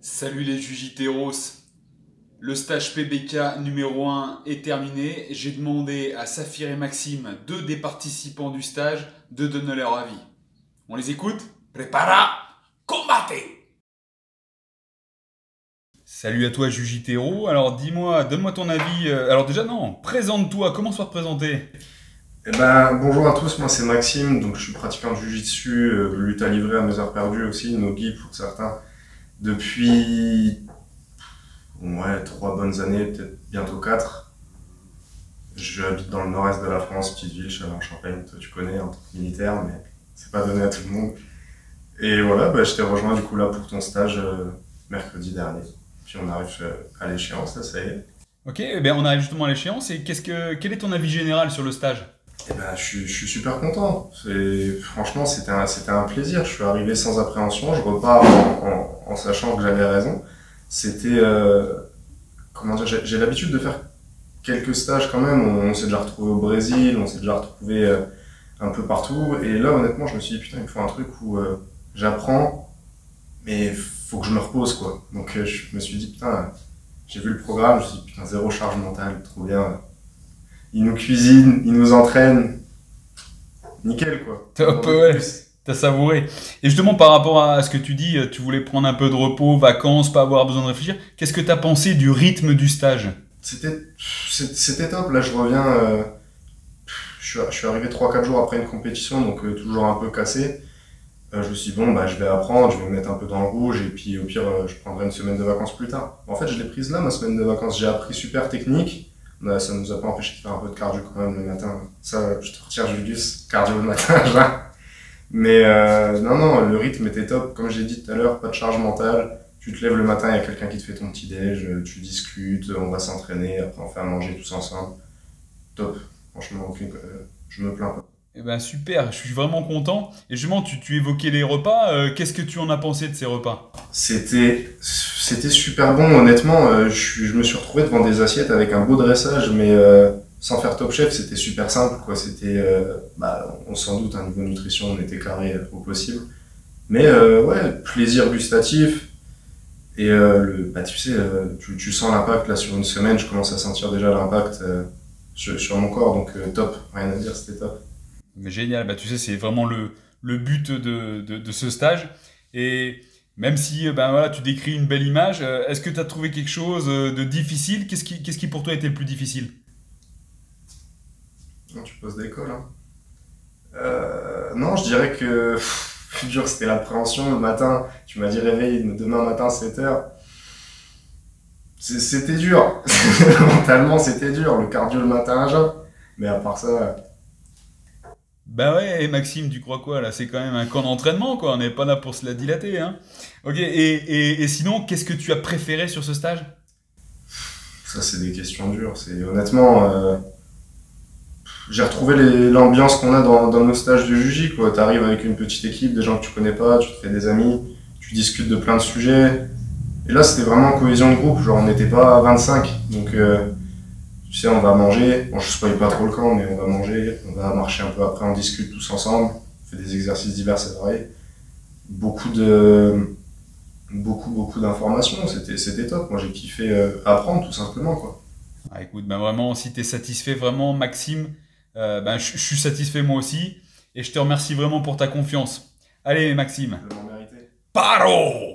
Salut les Jujiteros. Le stage PBK numéro 1 est terminé. J'ai demandé à Saphir et Maxime, deux des participants du stage, de donner leur avis. On les écoute? Prepara, combate! Salut à toi Jujitero. Alors dis-moi, donne-moi ton avis. Alors déjà non, présente-toi, commence par te présenter. Bonjour à tous, moi c'est Maxime, donc je suis pratiquant de Jiu-Jitsu, lutte à livrer à mes heures perdues aussi, Nogi pour certains, depuis 3 bonnes années, peut-être bientôt 4. Je habite dans le nord-est de la France, petite ville, Chalon-en-Champagne, toi tu connais, en tant que militaire, mais c'est pas donné à tout le monde. Et voilà, je t'ai rejoint du coup là pour ton stage mercredi dernier. Puis on arrive à l'échéance, là ça y est. Ok, on arrive justement à l'échéance et quel est ton avis général sur le stage? Je suis super content. Franchement, c'était un plaisir. Je suis arrivé sans appréhension. Je repars en sachant que j'avais raison. C'était, comment dire, j'ai l'habitude de faire quelques stages quand même. On s'est déjà retrouvé au Brésil, on s'est déjà retrouvé un peu partout. Et là, honnêtement, je me suis dit, putain, il me faut un truc où j'apprends, mais faut que je me repose, quoi. Donc, je me suis dit, putain, j'ai vu le programme, je me suis dit, putain, zéro charge mentale, trop bien. Ils nous cuisinent, ils nous entraînent. Nickel, quoi. Top, ouais. T'as savouré. Et justement, par rapport à ce que tu dis, tu voulais prendre un peu de repos, vacances, pas avoir besoin de réfléchir. Qu'est-ce que t'as pensé du rythme du stage? C'était top. Là, je reviens. Je suis arrivé 3 4 jours après une compétition, donc toujours un peu cassé. Je me suis dit, bon, je vais apprendre, je vais me mettre un peu dans le rouge, et puis au pire, je prendrai une semaine de vacances plus tard. En fait, je l'ai prise là, ma semaine de vacances. J'ai appris super technique. Ça nous a pas empêché de faire un peu de cardio quand même le matin. Ça, je te retire Julius, cardio le matin, genre. Mais non, le rythme était top. Comme j'ai dit tout à l'heure, pas de charge mentale. Tu te lèves le matin, il y a quelqu'un qui te fait ton petit déj, tu discutes, on va s'entraîner, après on fait à manger tous ensemble. Top. Franchement, je me plains pas. Eh ben super, je suis vraiment content. Et justement, tu évoquais les repas. Qu'est-ce que tu en as pensé de ces repas? C'était super bon, honnêtement. Je me suis retrouvé devant des assiettes avec un beau dressage, mais sans faire Top Chef, c'était super simple, quoi. C'était, on s'en doute, niveau nutrition, on était carré au possible. Mais ouais, plaisir gustatif. Et tu sais, tu sens l'impact là sur une semaine. Je commence à sentir déjà l'impact sur mon corps, donc top. Rien à dire, c'était top. Mais génial, tu sais, c'est vraiment le but de ce stage. Et même si voilà, tu décris une belle image, est-ce que tu as trouvé quelque chose de difficile? Qu'est-ce qui pour toi était le plus difficile? Non, tu poses des cols, hein. Non, je dirais que plus dur, c'était l'appréhension le matin. Tu m'as dit réveille demain matin 7 heures. C'était dur. Mentalement, c'était dur. Le cardio le matin à jeun. Mais à part ça, Bah ouais, et Maxime, tu crois quoi là? C'est quand même un camp d'entraînement, quoi. On n'est pas là pour se la dilater, hein. Ok, et sinon, qu'est-ce que tu as préféré sur ce stage? ça, c'est des questions dures. C'est honnêtement, j'ai retrouvé l'ambiance qu'on a dans nos stages de Juji, quoi. T'arrives avec une petite équipe, des gens que tu connais pas, tu te fais des amis, tu discutes de plein de sujets. Et là, c'était vraiment cohésion de groupe. Genre, on n'était pas 25. Donc, tu sais, on va manger. Bon, je spoil pas trop le camp, mais on va manger. On va marcher un peu après, on discute tous ensemble. On fait des exercices divers et variés. Beaucoup de, beaucoup d'informations. C'était top. Moi, j'ai kiffé apprendre, tout simplement, quoi. Ah, écoute, vraiment, si tu es satisfait vraiment, Maxime, je suis satisfait moi aussi. Et je te remercie vraiment pour ta confiance. Allez, Maxime. Je l'ai mérité. Paro!